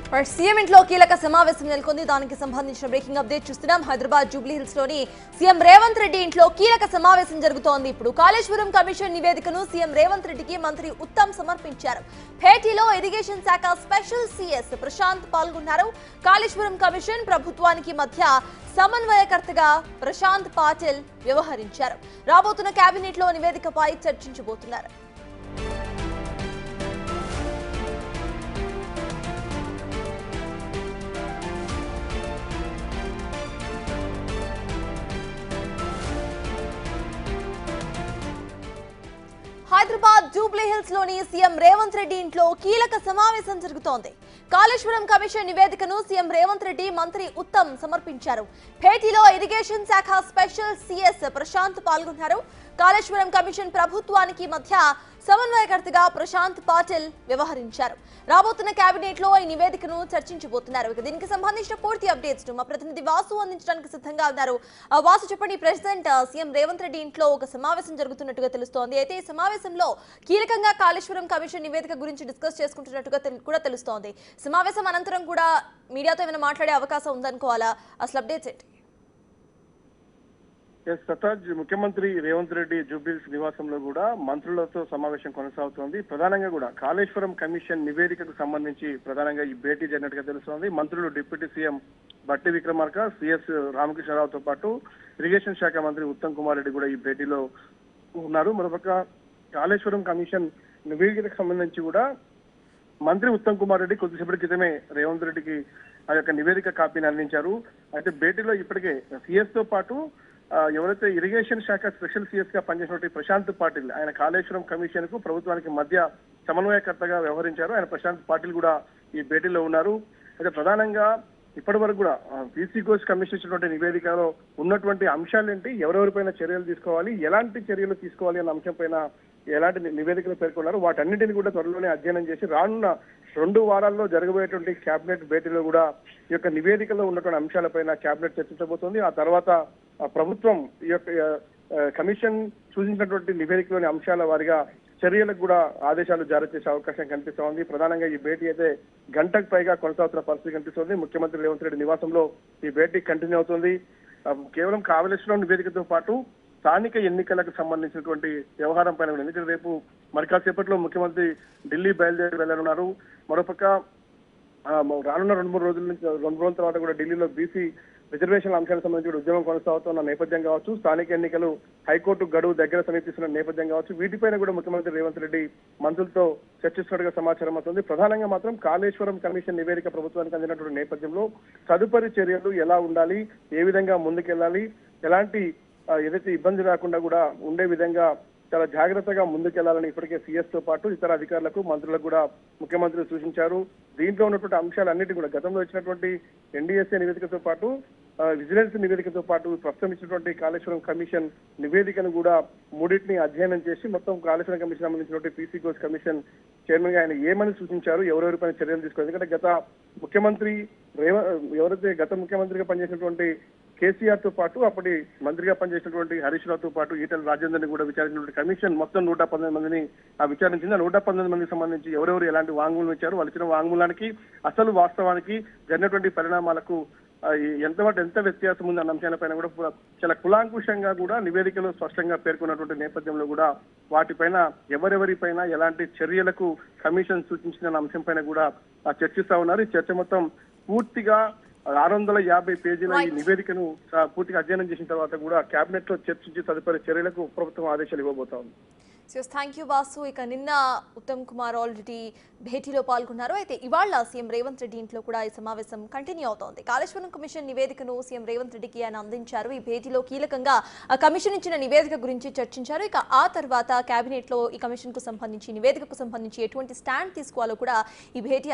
CM ఇంట్లో కీలక సమావేశం నెలకొంది. దానికి సంబంధించిన బ్రేకింగ్ అప్డేట్ చూస్తున్నాం. హైదరాబాద్ జూబ్లీ హిల్స్ లోని సీఎం రేవంత్ రెడ్డి ఇంట్లో కీలక సమావేశం జరుగుతోంది. ఇప్పుడు కాళేశ్వరం కమిషన్ నివేదికను సీఎం రేవంత్ రెడ్డికి మంత్రి ఉత్తమ్ సమర్పించారు. భేటీలో ఇరిగేషన్ శాఖ స్పెషల్ సిఎస్ ప్రశాంత్ పాల్గొన్నారు. కాళేశ్వరం కమిషన్ ప్రభుత్వానికి మధ్య సమన్వయకర్తగా ప్రశాంత్ పాటిల్ వ్యవహరించారు. రాబోతున్న కేబినెట్ లో నివేదికపై చర్చించబోతున్నారు. హైదరాబాద్ జూబ్లీ హిల్స్ లోని సీఎం రేవంత్ రెడ్డి ఇంట్లో కీలక సమావేశం జరుగుతోంది. కాళేశ్వరం కమిషన్ నివేదికను సీఎం రేవంత్ రెడ్డి మంత్రి ఉత్తమ్ సమర్పించారు. భేటీలో ఇరిగేషన్ శాఖ స్పెషల్ సిఎస్ ప్రశాంత్ పాల్గొన్నారు. కాళేశ్వరం కమిషన్ ప్రభుత్వానికి మధ్య సమన్వయకర్తగా ప్రశాంత్ పాటిల్ వ్యవహరించారు. రాబోతున్న కేబినెట్ లో ఈ నివేదికను చర్చించబోతున్నారు. దీనికి సంబంధించిన పూర్తి అప్డేట్స్ మా ప్రతినిధి వాసు అందించడానికి సిద్ధంగా ఉన్నారు. వాసు, చెప్పండి. ప్రెసిడెంట్ సీఎం రేవంత్ రెడ్డి ఇంట్లో ఒక సమావేశం జరుగుతున్నట్టుగా తెలుస్తోంది. అయితే ఈ సమావేశంలో కీలకంగా కాళేశ్వరం కమిషన్ నివేదిక గురించి డిస్కస్ చేసుకుంటున్నట్టుగా కూడా తెలుస్తోంది. సమావేశం అనంతరం కూడా మీడియాతో ఏమైనా మాట్లాడే అవకాశం ఉందనుకోవాలా? అసలు అప్డేట్స్ ఏంటి? సతాజ్, ముఖ్యమంత్రి రేవంత్ రెడ్డి జూబ్లీహిల్స్ నివాసంలో కూడా మంత్రులతో సమావేశం కొనసాగుతోంది. ప్రధానంగా కూడా కాళేశ్వరం కమిషన్ నివేదికకు సంబంధించి ప్రధానంగా ఈ భేటీ జరిగినట్టుగా తెలుస్తోంది. మంత్రులు డిప్యూటీ సీఎం బట్టి విక్రమార్క, సిఎస్ రామకృష్ణరావుతో పాటు ఇరిగేషన్ శాఖ మంత్రి ఉత్తమ్ కుమార్ రెడ్డి కూడా ఈ భేటీలో ఉన్నారు. మరోపక్క కాళేశ్వరం కమిషన్ నివేదికకు సంబంధించి కూడా మంత్రి ఉత్తమ్ కుమార్ రెడ్డి కొద్దిసేపటి క్రితమే రేవంత్ రెడ్డికి ఆ యొక్క నివేదిక కాపీని అందించారు. అయితే భేటీలో ఇప్పటికే సిఎస్ తో పాటు ఎవరైతే ఇరిగేషన్ శాఖ స్పెషల్ సిఎస్ గా పనిచేసినటువంటి ప్రశాంత్ పాటిల్, ఆయన కాళేశ్వరం కమిషన్ కు ప్రభుత్వానికి మధ్య సమన్వయకర్తగా వ్యవహరించారు. ఆయన ప్రశాంత్ పాటిల్ కూడా ఈ భేటీలో ఉన్నారు. అయితే ప్రధానంగా ఇప్పటి వరకు కూడా పీసీ ఘోష్ కమిషన్ ఇచ్చినటువంటి నివేదికలో ఉన్నటువంటి అంశాలేంటి, ఎవరెవరిపైన చర్యలు తీసుకోవాలి, ఎలాంటి చర్యలు తీసుకోవాలి అన్న అంశం పైన ఎలాంటి నివేదికలు పేర్కొన్నారు. వాటన్నిటిని కూడా త్వరలోనే అధ్యయనం చేసి రానున్న 2 వారాల్లో జరగబోయేటువంటి కేబినెట్ భేటీలో కూడా ఈ యొక్క నివేదికలో ఉన్నటువంటి అంశాలపైన కేబినెట్ చర్చించబోతోంది. ఆ తర్వాత ప్రభుత్వం ఈ యొక్క కమిషన్ సూచించినటువంటి నివేదికలోని అంశాల వారిగా చర్యలకు కూడా ఆదేశాలు జారీ చేసే అవకాశం కనిపిస్తోంది. ప్రధానంగా ఈ భేటీ అయితే గంటకు పైగా కొనసాగుతున్న పరిస్థితి కనిపిస్తోంది. ముఖ్యమంత్రి రేవంత్ రెడ్డి నివాసంలో ఈ భేటీ కంటిన్యూ అవుతుంది. కేవలం కాళేశ్వరం నివేదికతో పాటు స్థానిక ఎన్నికలకు సంబంధించినటువంటి వ్యవహారం పైన, ఎందుకంటే రేపు మరి కాసేపట్లో ముఖ్యమంత్రి ఢిల్లీ బయలుదేరి వెళ్లనున్నారు. మరోపక్క రానున్న 2 రోజుల తర్వాత కూడా ఢిల్లీలో బీసీ రిజర్వేషన్ల అంశాలకు సంబంధించి ఉద్యమం కొనసాగుతున్న నేపథ్యం కావచ్చు, స్థానిక ఎన్నికలు హైకోర్టు గడువు దగ్గర సమీపిస్తున్న నేపథ్యం కావచ్చు, వీటిపైన కూడా ముఖ్యమంత్రి రేవంత్ రెడ్డి మంత్రులతో చర్చిస్తున్నట్టుగా సమాచారం అవుతుంది. ప్రధానంగా మాత్రం కాళేశ్వరం కమిషన్ నివేదిక ప్రభుత్వానికి అందినటువంటి నేపథ్యంలో తదుపరి చర్యలు ఎలా ఉండాలి, ఏ విధంగా ముందుకెళ్లాలి, ఎలాంటి ఏదైతే ఇబ్బంది రాకుండా కూడా ఉండే విధంగా చాలా జాగ్రత్తగా ముందుకెళ్లాలని ఇప్పటికే సిఎస్ తో పాటు ఇతర అధికారులకు, మంత్రులకు కూడా ముఖ్యమంత్రి సూచించారు. దీంట్లో ఉన్నటువంటి అంశాలన్నిటి కూడా గతంలో ఇచ్చినటువంటి ఎన్డీఎస్ఏ నివేదికతో పాటు విజిలెన్స్ నివేదికతో పాటు ప్రస్తుతం ఇచ్చినటువంటి కాళేశ్వరం కమిషన్ నివేదికను కూడా మూడింటిని అధ్యయనం చేసి మొత్తం కాళేశ్వరం కమిషన్ సంబంధించినటువంటి పీసీ ఘోష్ కమిషన్ చైర్మన్ గా ఆయన ఏమని సూచించారు, ఎవరెవరిపైన చర్యలు తీసుకోవాలి. ఎందుకంటే ఎవరైతే గత ముఖ్యమంత్రిగా పనిచేసినటువంటి కేసీఆర్ తో పాటు అప్పటి మంత్రిగా పనిచేసినటువంటి హరీష్ రావుతో పాటు ఈటెల రాజేందర్ని కూడా విచారించినటువంటి కమిషన్ మొత్తం 119 మందిని విచారించింది. ఆ 119 మందికి సంబంధించి ఎవరెవరు ఎలాంటి వాంగ్మూలం ఇచ్చారు, వాళ్ళు ఇచ్చిన వాంగ్మూలానికి అసలు వాస్తవానికి జరిగినటువంటి పరిణామాలకు ఎంత వ్యత్యాసం ఉంది అన్న అంశాలపైన కూడా చాలా కులాంకుషంగా కూడా నివేదికలో స్పష్టంగా పేర్కొన్నటువంటి నేపథ్యంలో కూడా వాటిపైన ఎవరెవరిపైన ఎలాంటి చర్యలకు కమిషన్ సూచించిన అంశం పైన కూడా చర్చిస్తా ఉన్నారు. ఈ చర్చ మొత్తం పూర్తిగా 650 పేజీల ఈ నివేదికను పూర్తిగా అధ్యయనం చేసిన తర్వాత కూడా కేబినెట్ లో చర్చించి తదుపరి చర్యలకు ప్రభుత్వం ఆదేశాలు ఇవ్వబోతా ఉంది. Thank you Vasu. ఇక నిన్న ఉత్తమ్ కుమార్ ఆల్రెడీ భేటీలో పాల్గొన్నారు. అయితే ఇవాళ సీఎం రేవంత్ రెడ్డి ఇంట్లో కూడా ఈ సమావేశం కంటిన్యూ అవుతోంది. కాళేశ్వరం కమిషన్ నివేదికను సీఎం రేవంత్ రెడ్డికి ఆయన అందించారు. ఈ భేటీలో కీలకంగా ఆ కమిషన్ ఇచ్చిన నివేదిక గురించి చర్చించారు. ఇక ఆ తర్వాత కేబినెట్ లో ఈ కమిషన్ కు సంబంధించి నివేదికకు సంబంధించి ఎటువంటి స్టాండ్ తీసుకోవాలో కూడా ఈ భేటీ